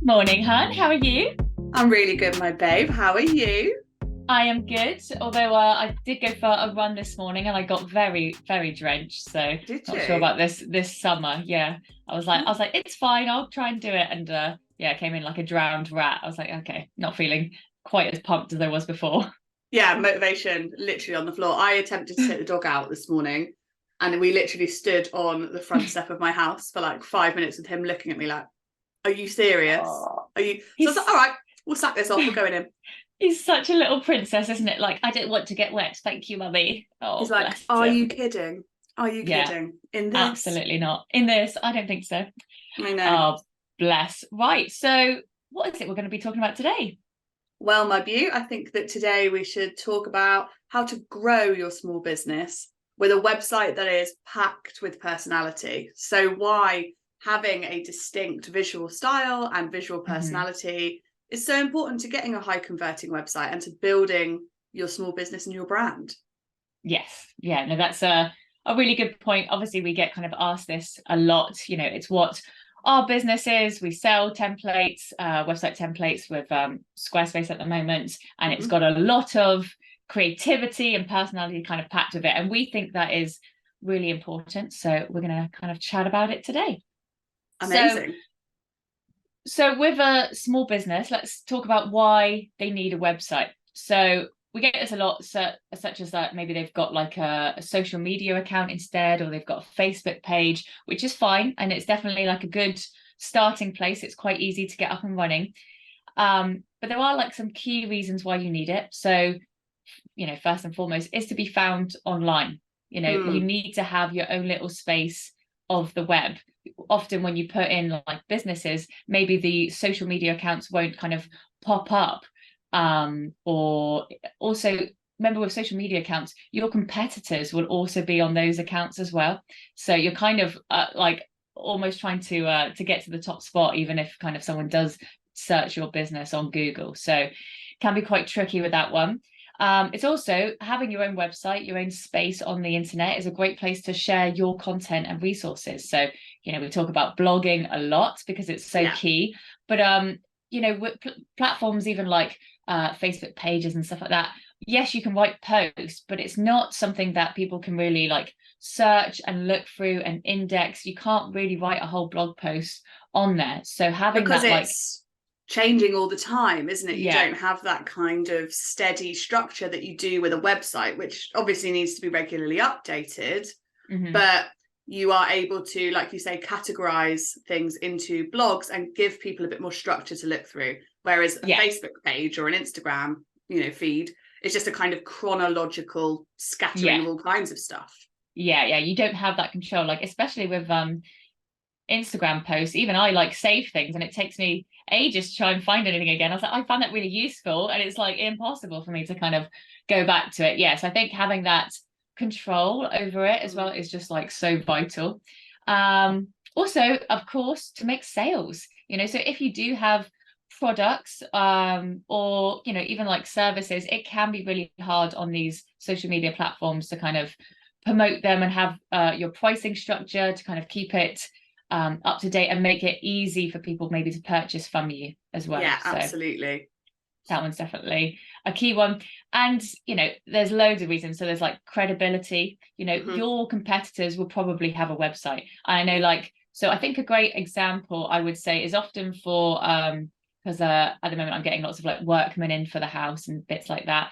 Morning, hun. How are you? I'm really good, my babe. How are you? I am good. Although I did go for a run this morning and I got very, very drenched. So Did not sure you? about this summer. Yeah, I was like, it's fine. I'll try and do it. And yeah, I came in like a drowned rat. I was like, okay, not feeling quite as pumped as I was before. Yeah, motivation literally on the floor. I attempted to take the dog out this morning and we literally stood on the front step of my house for like 5 minutes with him looking at me like, are you serious? Oh, Are you? So I was he's like, all right, we'll sack this off. We're going in. he's such a little princess, isn't it? Like, I didn't want to get wet. Thank you, mummy. He's Oh, like, bless are you him. kidding? Are you Yeah, kidding? In this? absolutely not. In this, I don't think so. I know. Oh, bless. Right. So, what is it we're going to be talking about today? Well, my beaut, I think that today we should talk about how to grow your small business with a website that is packed with personality. So, why having a distinct visual style and visual Mhm. personality is so important to getting a high converting website and to building your small business and your brand. Yes. Yeah. No, that's a really good point. Obviously, we get kind of asked this a lot. It's what our business is. We sell templates, website templates with Squarespace at the moment, and it's Mhm. got a lot of creativity and personality kind of packed with it. And we think that is really important. So we're going to kind of chat about it today. So, Amazing. so with a small business, let's talk about why they need a website. So we get this a lot, such as that maybe they've got like a social media account instead, or they've got a Facebook page, which is fine. And it's definitely like a good starting place. It's quite easy to get up and running. But there are like some key reasons why you need it. So, first and foremost, is to be found online. You Hmm. need to have your own little space of the web. Often when you put in like businesses, maybe the social media accounts won't kind of pop up. Or also remember with social media accounts, your competitors will also be on those accounts as well. So you're kind of like almost trying to get to the top spot, even if kind of someone does search your business on Google. So can be quite tricky with that one. It's also having your own website, your own space on the internet is a great place to share your content and resources. So, we talk about blogging a lot because it's so Yeah. key. But with platforms even like Facebook pages and stuff like that, yes, you can write posts, but it's not something that people can really like search and look through and index. You can't really write a whole blog post on there. So having Because that like, it's changing all the time, isn't it? You yeah. don't have that kind of steady structure that you do with a website, which obviously needs to be regularly updated, Mhm. but you are able to, like you say, categorize things into blogs and give people a bit more structure to look through. Whereas a Yeah. Facebook page or an Instagram, feed is just a kind of chronological scattering Yeah. of all kinds of stuff. Yeah, you don't have that control, like especially with Instagram posts. Even I like save things and it takes me ages to try and find anything again. I find that really useful, and it's like impossible for me to kind of go back to it. Yes, I think having that control over it as well Mm. is just like so vital. Also, of course, to make sales, so if you do have products or even like services, it can be really hard on these social media platforms to kind of promote them and have your pricing structure to kind of keep it up to date and make it easy for people maybe to purchase from you as well. Yeah, So absolutely. that one's definitely a key one. And there's loads of reasons. So there's like credibility. Mm-hmm. Your competitors will probably have a website. I know, like, so I think a great example I would say is often for because at the moment I'm getting lots of like workmen in for the house and bits like that.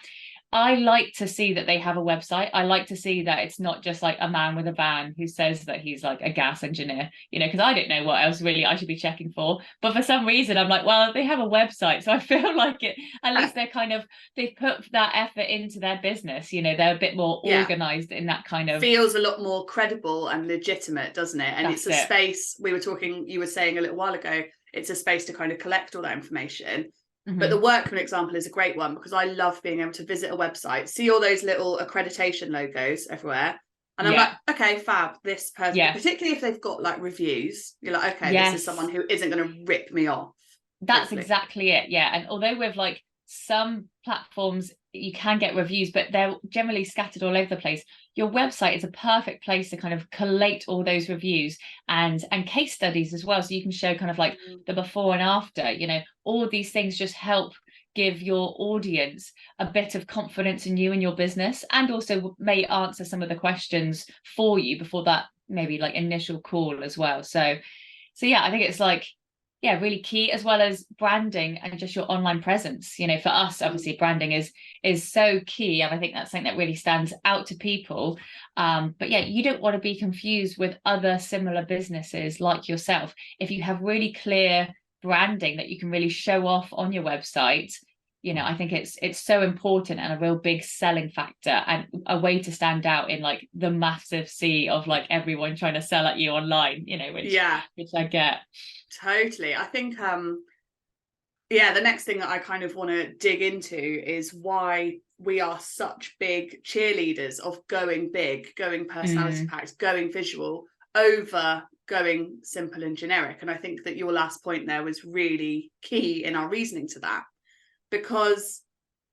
I like to see that they have a website. I like to see that it's not just like a man with a van who says that he's like a gas engineer, because I don't know what else really I should be checking for. But for some reason, I'm like, well, they have a website. So I feel like at least they've put that effort into their business. They're a bit more Yeah, organized in that kind of, feels a lot more credible and legitimate, doesn't it? And it's that's a it. space you were saying a little while ago, it's a space to kind of collect all that information. But the Hmm. workman example is a great one because I love being able to visit a website, see all those little accreditation logos everywhere. And I'm like, Yeah. okay, fab, this person, Yeah. particularly if they've got like reviews, you're like, okay, this is someone Yes. who isn't going to rip me off, That's hopefully. exactly it. Yeah. And although with like some platforms, you can get reviews, but they're generally scattered all over the place. Your website is a perfect place to kind of collate all those reviews and case studies as well, so you can show kind of like the before and after. You know, all these things just help give your audience a bit of confidence in you and your business, and also may answer some of the questions for you before that maybe like initial call as well. So yeah, I think it's like, yeah, really key, as well as branding and just your online presence. You know, for us, obviously branding is so key, and I think that's something that really stands out to people. But yeah, you don't want to be confused with other similar businesses like yourself. If you have really clear branding that you can really show off on your website, you know, I think it's so important and a real big selling factor, and a way to stand out in like the massive sea of like everyone trying to sell at you online, you know, which I get. Totally. I think the next thing that I kind of want to dig into is why we are such big cheerleaders of going big, going personality packed, going visual over going simple and generic. And I think that your last point there was really key in our reasoning to that, because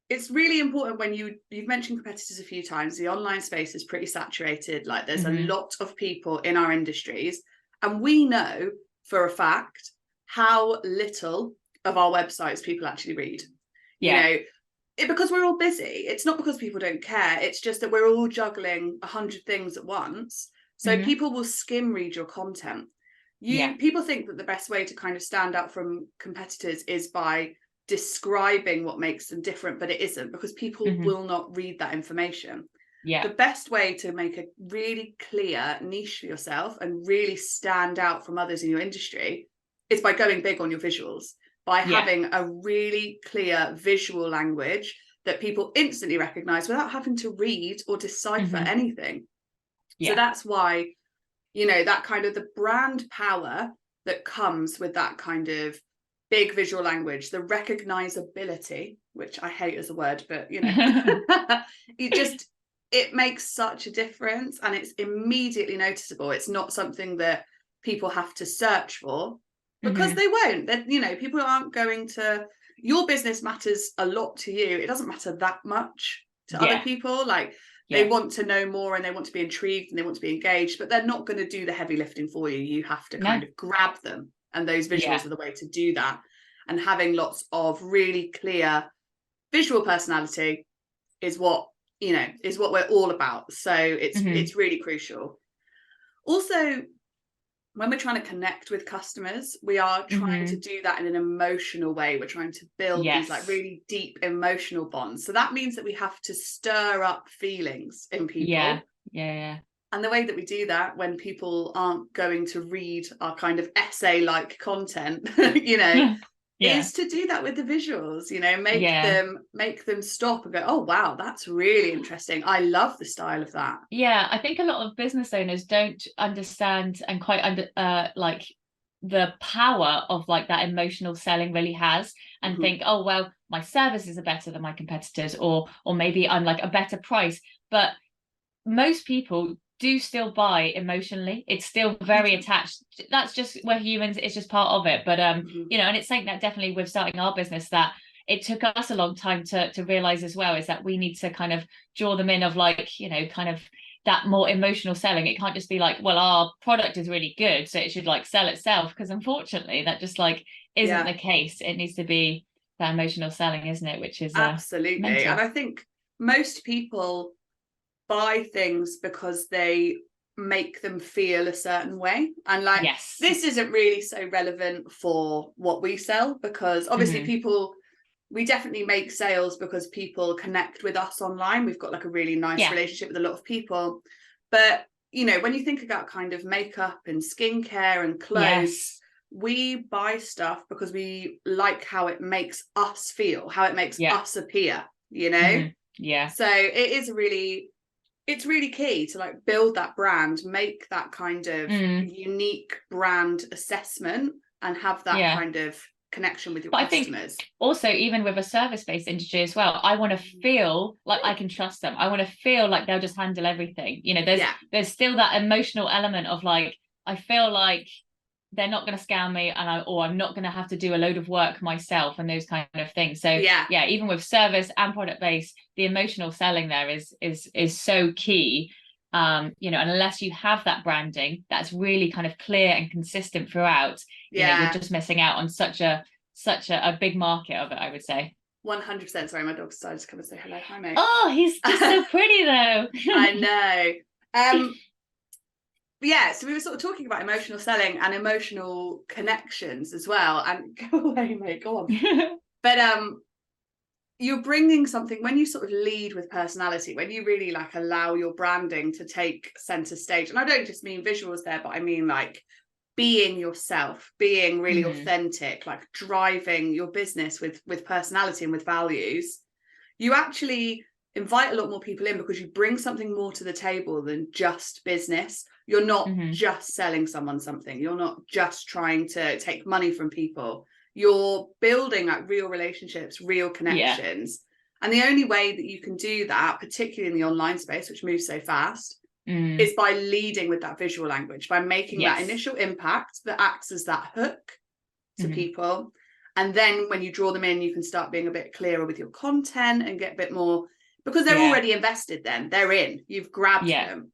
it's really important when you've mentioned competitors a few times. The online space is pretty saturated. Like there's a lot of people in our industries, and we know for a fact how little of our websites people actually read. You know, because we're all busy. It's not because people don't care. It's just that we're all juggling 100 things at once. So people will skim read your content. People think that the best way to kind of stand out from competitors is by describing what makes them different, but it isn't, because people will not read that information. The best way to make a really clear niche for yourself and really stand out from others in your industry is by going big on your visuals, by having a really clear visual language that people instantly recognize without having to read or decipher anything. So that's why, you know, that kind of the brand power that comes with that kind of big visual language, the recognizability, which I hate as a word, but you know, it makes such a difference, and it's immediately noticeable. It's not something that people have to search for, because they won't. You know, people aren't going to. Your business matters a lot to you. It doesn't matter that much to other people. Like they want to know more, and they want to be intrigued, and they want to be engaged, but they're not going to do the heavy lifting for you. You have to kind of grab them, and those visuals are the way to do that. And having lots of really clear visual personality is what, you know, is what we're all about. So it's really crucial. Also, when we're trying to connect with customers, we are trying to do that in an emotional way. We're trying to build these like really deep emotional bonds. So that means that we have to stir up feelings in people. And the way that we do that, when people aren't going to read our kind of essay-like content, you know, is to do that with the visuals. You know, make them stop and go, oh wow, that's really interesting. I love the style of that. I think a lot of business owners don't understand and quite like the power of like that emotional selling really has, and think, oh well, my services are better than my competitors, or maybe I'm like a better price. But most people do still buy emotionally. It's still very attached. That's just, we're humans, it's just part of it. But you know, and it's something that definitely with starting our business that it took us a long time to realize as well, is that we need to kind of draw them in of like, you know, kind of that more emotional selling. It can't just be like, well, our product is really good, so it should like sell itself, because unfortunately that just like isn't the case. It needs to be that emotional selling, isn't it? Which is absolutely mental. And I think most people buy things because they make them feel a certain way, and like this isn't really so relevant for what we sell, because obviously we definitely make sales because people connect with us online. We've got like a really nice relationship with a lot of people, but you know, when you think about kind of makeup and skincare and clothes, we buy stuff because we like how it makes us feel, how it makes us appear, you know. So it's really key to like build that brand, make that kind of unique brand assessment, and have that kind of connection with your customers. I think also, even with a service-based industry as well, I want to feel like I can trust them. I want to feel like they'll just handle everything. You know, there's still that emotional element of like, I feel like they're not going to scam me, and I'm not going to have to do a load of work myself and those kind of things. So yeah, even with service and product based, the emotional selling there is so key. And unless you have that branding that's really kind of clear and consistent throughout, you're just missing out on such a big market of it, I would say. 100%. Sorry, my dog decided to come and say hello. Hi, mate. Oh, he's just so pretty though. I know. So we were sort of talking about emotional selling and emotional connections as well. And go away, mate, go on. But you're bringing something when you sort of lead with personality, when you really like allow your branding to take center stage. And I don't just mean visuals there, but I mean like being yourself, being really authentic, like driving your business with personality and with values. You actually invite a lot more people in because you bring something more to the table than just business. You're not just selling someone something. You're not just trying to take money from people. You're building like real relationships, real connections. And the only way that you can do that, particularly in the online space, which moves so fast, is by leading with that visual language, by making that initial impact that acts as that hook to people. And then when you draw them in, you can start being a bit clearer with your content and get a bit more, because they're already invested then. They're in. You've grabbed them.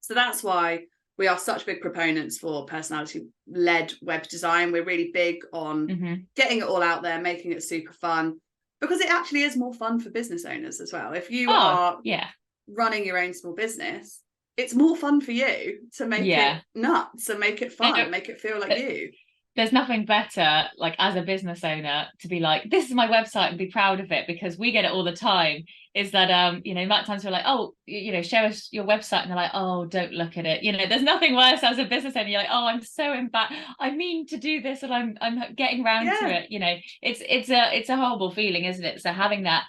So that's why we are such big proponents for personality-led web design. We're really big on getting it all out there, making it super fun, because it actually is more fun for business owners as well. If you are running your own small business, it's more fun for you to make it nuts and make it fun and make it feel like you. There's nothing better, like as a business owner, to be like, this is my website and be proud of it, because we get it all the time. Is that amount of times we're like, oh, show us your website, and they're like, oh, don't look at it. There's nothing worse as a business owner. You're like, oh, I'm so embarrassed. I mean to do this, and I'm getting round to it. It's a horrible feeling, isn't it? So having that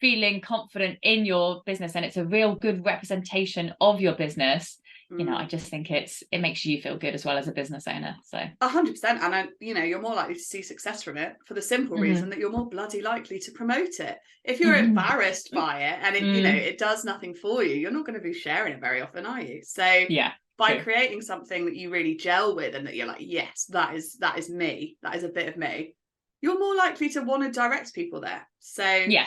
feeling confident in your business, and it's a real good representation of your business. I just think it makes you feel good as well as a business owner. So 100%. And you're more likely to see success from it for the simple reason that you're more bloody likely to promote it. If you're embarrassed by it and it it does nothing for you, you're not going to be sharing it very often, are you? So by creating something that you really gel with and that you're like, yes, that is me, that is a bit of me, you're more likely to want to direct people there. So no,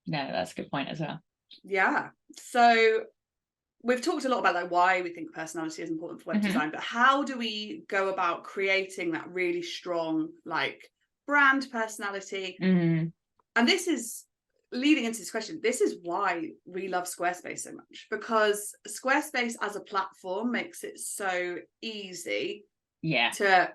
that's a good point as well. So we've talked a lot about like why we think personality is important for web design, but how do we go about creating that really strong like brand personality? And this is leading into this question. This is why we love Squarespace so much, because Squarespace as a platform makes it so easy to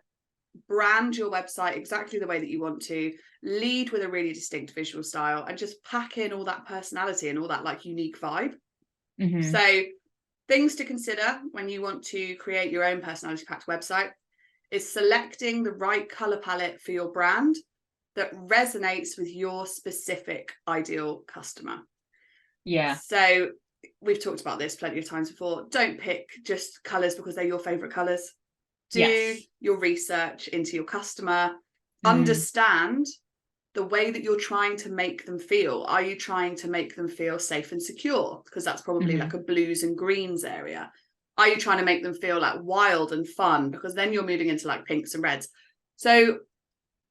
brand your website exactly the way that you want to, lead with a really distinct visual style, and just pack in all that personality and all that like unique vibe. So things to consider when you want to create your own personality packed website is selecting the right color palette for your brand that resonates with your specific ideal customer. So we've talked about this plenty of times before. Don't pick just colors because they're your favorite colors. Do your research into your customer. Understand the way that you're trying to make them feel. Are you trying to make them feel safe and secure? Because that's probably like a blues and greens area. Are you trying to make them feel like wild and fun? Because then you're moving into like pinks and reds. So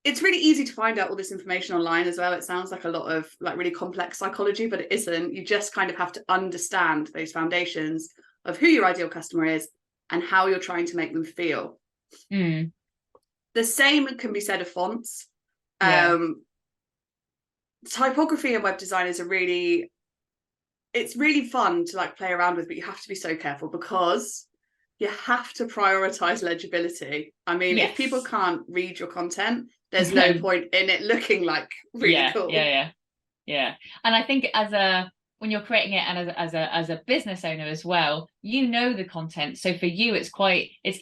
it's really easy to find out all this information online as well. It sounds like a lot of like really complex psychology, but it isn't. You just kind of have to understand those foundations of who your ideal customer is and how you're trying to make them feel. The same can be said of fonts. Typography and web design is it's really fun to like play around with, but you have to be so careful because you have to prioritize legibility. I mean, if people can't read your content, there's no point in it looking like really cool. And I think when you're creating it and as a business owner as well, the content, so for you it's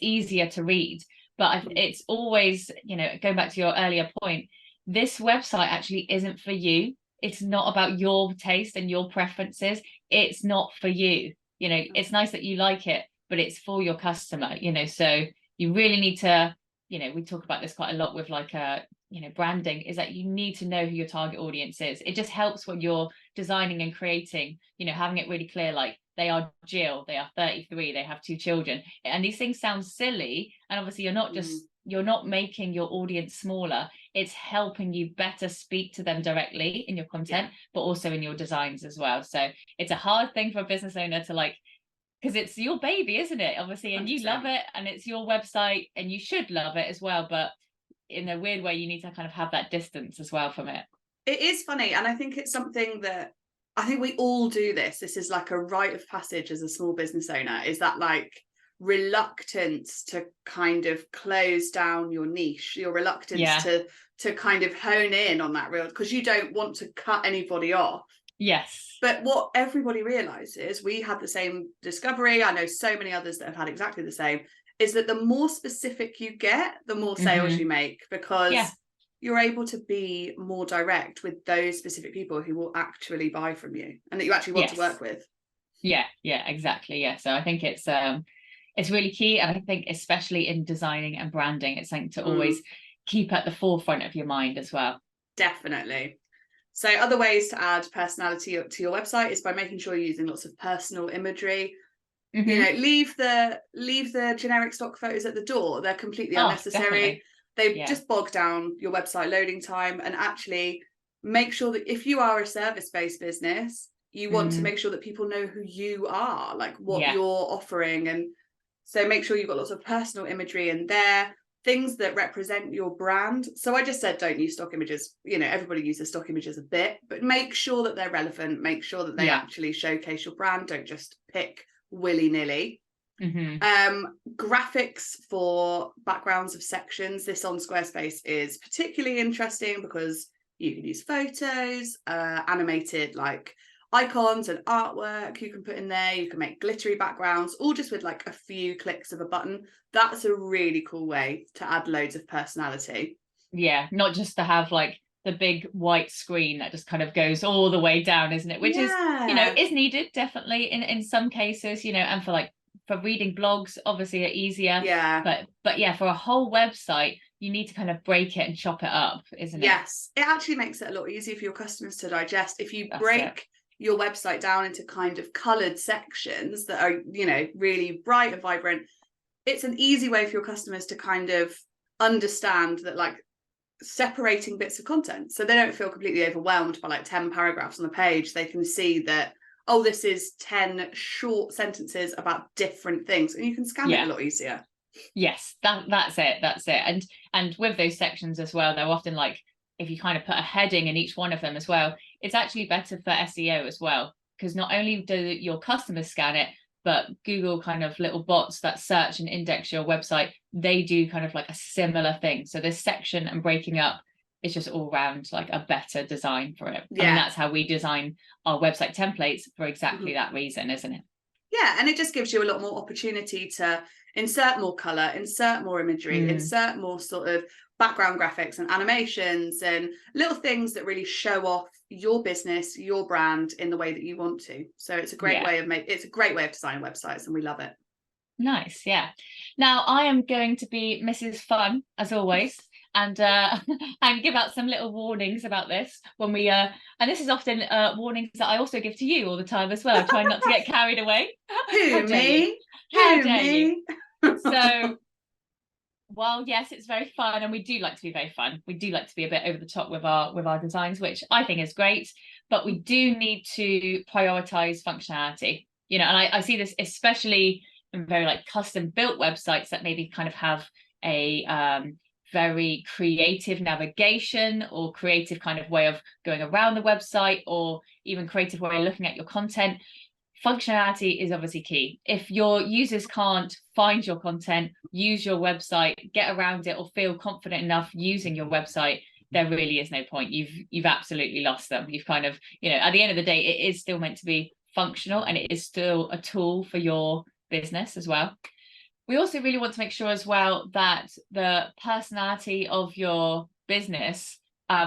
easier to read. But it's always, going back to your earlier point, this website actually isn't for you. It's not about your taste and your preferences. It's not for you. It's nice that you like it, but it's for your customer, so you really need to, we talk about this quite a lot with like branding, is that you need to know who your target audience is. It just helps when you're designing and creating, having it really clear, like they are Jill, they are 33, they have 2 children, and these things sound silly, and obviously you're not making your audience smaller, it's helping you better speak to them directly in your content, but also in your designs as well. So it's a hard thing for a business owner to like, because it's your baby, isn't it, obviously, and 100%. You love it, and it's your website, and you should love it as well, but in a weird way you need to kind of have that distance as well from it. It is funny, and I think it's something that I think we all do. This is like a rite of passage as a small business owner, is that like reluctance to kind of close down your niche, your reluctance to kind of hone in on that real, because you don't want to cut anybody off. Yes. But what everybody realizes, we had the same discovery, I know so many others that have had exactly the same, is that the more specific you get, the more sales you make, because you're able to be more direct with those specific people who will actually buy from you and that you actually want to work with. Yeah, exactly. Yeah. So I think it's really key. And I think especially in designing and branding, it's something to always keep at the forefront of your mind as well. Definitely. So other ways to add personality to your website is by making sure you're using lots of personal imagery. Leave the generic stock photos at the door. They're completely unnecessary. They just bog down your website loading time, and actually make sure that if you are a service-based business, you want to make sure that people know who you are, like what you're offering. And so make sure you've got lots of personal imagery in there, things that represent your brand. So I just said don't use stock images. Everybody uses stock images a bit, but make sure that they're relevant, make sure that they actually showcase your brand. Don't just pick willy-nilly. Graphics for backgrounds of sections. This on Squarespace is particularly interesting because you can use photos, animated like icons and artwork you can put in there. You can make glittery backgrounds, all just with like a few clicks of a button. That's a really cool way to add loads of personality. Yeah, not just to have like the big white screen that just kind of goes all the way down, isn't it? Which is, is needed definitely in some cases, and for reading blogs obviously are easier. But yeah, for a whole website, you need to kind of break it and chop it up, isn't it? Yes, it actually makes it a lot easier for your customers to digest. If you break your website down into kind of coloured sections that are, really bright and vibrant, it's an easy way for your customers to kind of understand that, like, separating bits of content, so they don't feel completely overwhelmed by like 10 paragraphs on the page. They can see that, oh, this is 10 short sentences about different things, and you can scan it a lot easier. Yes, that's it. And with those sections as well, they're often like, if you kind of put a heading in each one of them as well, it's actually better for SEO as well, because not only do your customers scan it, but Google kind of little bots that search and index your website, they do kind of like a similar thing. So this section and breaking up is just all round like a better design for it. I mean, that's how we design our website templates for exactly that reason, isn't it? Yeah, and it just gives you a lot more opportunity to insert more colour, insert more imagery, insert more sort of background graphics and animations and little things that really show off your business, your brand in the way that you want to. So it's a great way of designing websites, and we love it. Nice. Yeah. Now I am going to be Mrs. Fun as always, and and give out some little warnings about this when we and this is often warnings that I also give to you all the time as well, trying not to get carried away. How dare you? So while yes, it's very fun, and we do like to be very fun, we do like to be a bit over the top with our designs, which I think is great, but we do need to prioritize functionality, and I see this especially in very like custom built websites that maybe kind of have a very creative navigation or creative kind of way of going around the website, or even creative way of looking at your content. Functionality is obviously key. If your users can't find your content, use your website, get around it, or feel confident enough using your website, there really is no point. You've absolutely lost them. You've kind of, at the end of the day, it is still meant to be functional, and it is still a tool for your business as well. We also really want to make sure as well that the personality of your business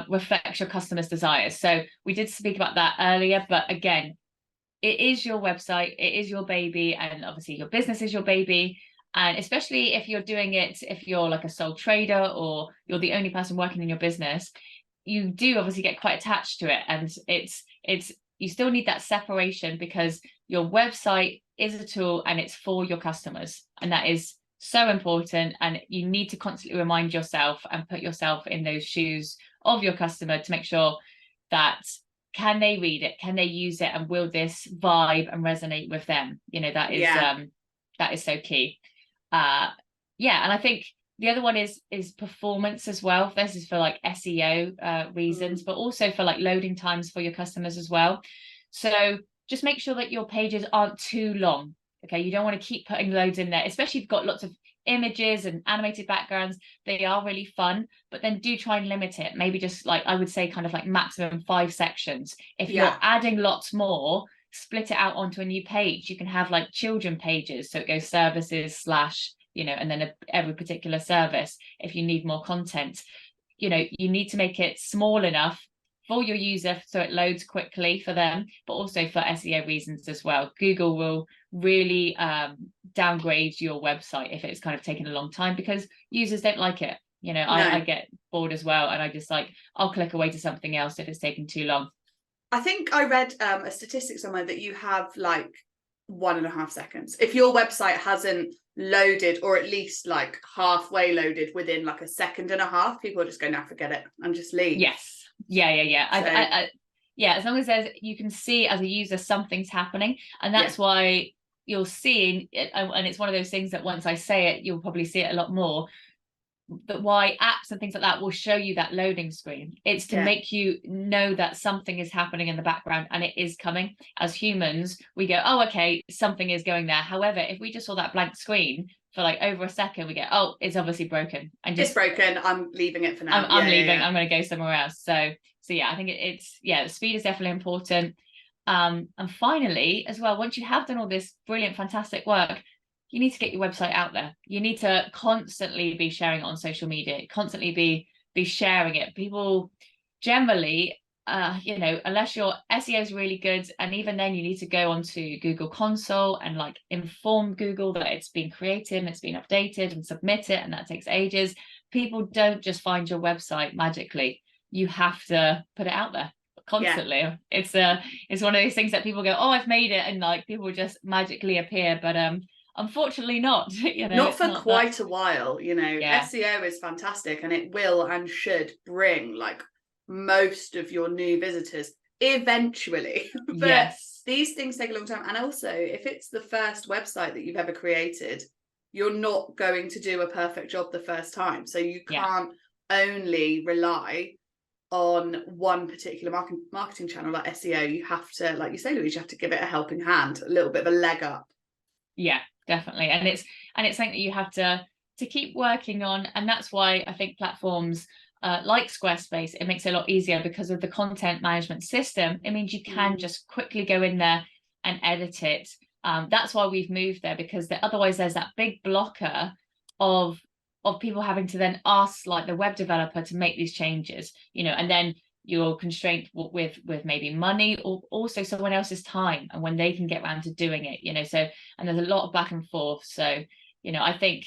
reflects your customers' desires. So we did speak about that earlier, but again, it is your website, it is your baby, and obviously your business is your baby. And especially if you're doing it, if you're like a sole trader or you're the only person working in your business, you do obviously get quite attached to it, and it's you still need that separation, because your website is a tool and it's for your customers, and that is so important. And you need to constantly remind yourself and put yourself in those shoes of your customer to make sure that, can they read it, can they use it, and will this vibe and resonate with them? That is so key. And I think the other one is performance as well. This is for like SEO reasons, but also for like loading times for your customers as well. So just make sure that your pages aren't too long. Okay, you don't want to keep putting loads in there, especially if you've got lots of images and animated backgrounds. They are really fun, but then do try and limit it. Maybe just like, I would say, kind of like maximum 5 sections. If you're adding lots more, split it out onto a new page. You can have like children pages, so it goes services / and then every particular service. If you need more content, you need to make it small enough for your user so it loads quickly for them, but also for SEO reasons as well. Google will really downgrade your website if it's kind of taken a long time, because users don't like it. No. I get bored as well, and I just like, I'll click away to something else if it's taking too long. I think I read a statistic somewhere that you have like 1.5 seconds. If your website hasn't loaded, or at least like halfway loaded within like 1.5 seconds, people are just going, "Now forget it," and just leave. Yes. Yeah. So, as long as you can see as a user something's happening, and that's why you'll see it, and it's one of those things that once I say it, you'll probably see it a lot more. But why apps and things like that will show you that loading screen. It's to make you know that something is happening in the background, and it is coming. As humans, we go, "Oh, okay, something is going there." However, if we just saw that blank screen for like over a second, we go, "Oh, it's obviously broken," and just, "It's broken, I'm leaving it for now. I'm leaving. I'm going to go somewhere else." So I think it's speed is definitely important. And finally, as well, once you have done all this brilliant, fantastic work, you need to get your website out there. You need to constantly be sharing it on social media, constantly be sharing it. People generally, unless your SEO is really good, and even then you need to go onto Google Console and like inform Google that it's been created and it's been updated and submit it, and that takes ages. People don't just find your website magically. You have to put it out there constantly. It's one of those things that people go, "Oh, I've made it," and like people just magically appear, but unfortunately not. Not for quite a while. SEO is fantastic, and it will and should bring like most of your new visitors eventually. But these things take a long time. And also, if it's the first website that you've ever created, you're not going to do a perfect job the first time. So you can't only rely on one particular marketing channel like SEO. You have to, like you say, Louise, you have to give it a helping hand, a little bit of a leg up. Yeah, definitely. And it's something that you have to keep working on. And that's why I think platforms like Squarespace, it makes it a lot easier because of the content management system. It means you can just quickly go in there and edit it. That's why we've moved there, because otherwise there's that big blocker of people having to then ask like the web developer to make these changes, and then you're constrained with maybe money, or also someone else's time and when they can get around to doing it, so, and there's a lot of back and forth. So I think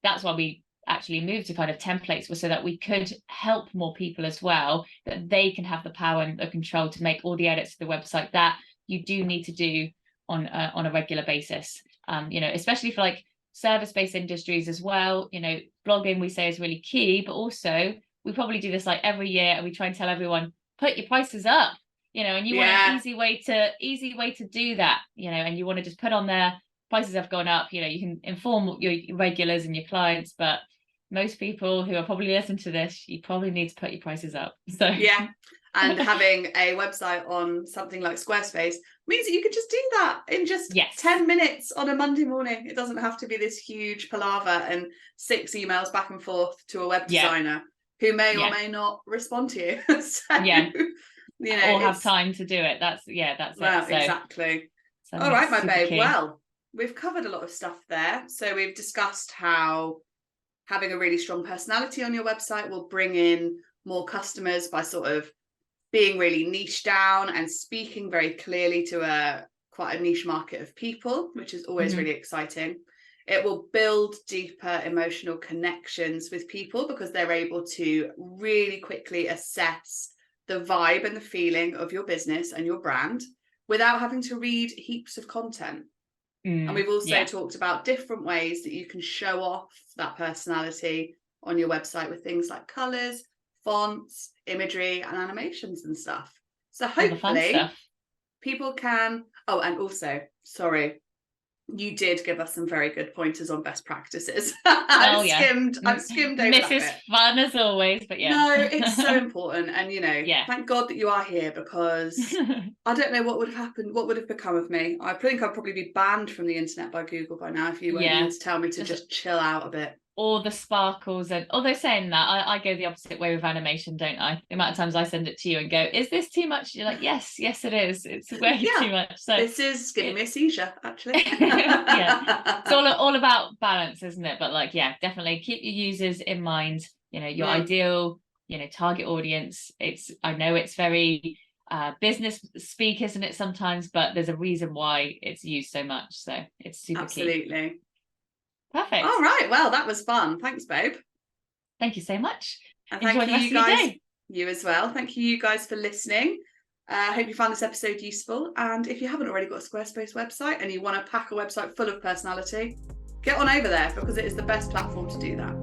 that's why we actually moved to kind of templates, so that we could help more people as well, that they can have the power and the control to make all the edits to the website that you do need to do on a regular basis, especially for like service-based industries as well. Blogging, we say, is really key, but also we probably do this like every year, and we try and tell everyone, put your prices up, and you want an easy way to do that, and you want to just put on there, prices have gone up. You can inform your regulars and your clients, but most people who are probably listening to this, you probably need to put your prices up. So and having a website on something like Squarespace means that you could just do that in just 10 minutes on a Monday morning. It doesn't have to be this huge palaver and 6 emails back and forth to a web designer who may or may not respond to you. Or have time to do it. That's it. So, exactly. All right, my babe. Key. Well, we've covered a lot of stuff there. So we've discussed how having a really strong personality on your website will bring in more customers by sort of being really niche down and speaking very clearly to quite a niche market of people, which is always really exciting. It will build deeper emotional connections with people because they're able to really quickly assess the vibe and the feeling of your business and your brand without having to read heaps of content. And we've also talked about different ways that you can show off that personality on your website with things like colours, fonts, imagery and animations and stuff. So hopefully people can, oh, and also, sorry, you did give us some very good pointers on best practices. I've skimmed over that bit. Fun as always, but No, it's so important. And, you know, thank God that you are here, because I don't know what would have happened, what would have become of me. I think I'd probably be banned from the internet by Google by now if you weren't here to tell me to just chill out a bit. All the sparkles. And although saying that, I go the opposite way with animation, don't I? The amount of times I send it to you and go, is this too much? You're like, yes it is, it's way too much. So this is giving me a seizure, actually. It's all about balance, isn't it? But like, definitely keep your users in mind, you know, your ideal, you know, target audience. I know it's very business speak, isn't it, sometimes, but there's a reason why it's used so much, so it's super key. Perfect. All right. Well, that was fun. Thanks, babe. Thank you so much. And thank you guys. You as well. Thank you guys for listening. I hope you found this episode useful. And if you haven't already got a Squarespace website and you want to pack a website full of personality, get on over there, because it is the best platform to do that.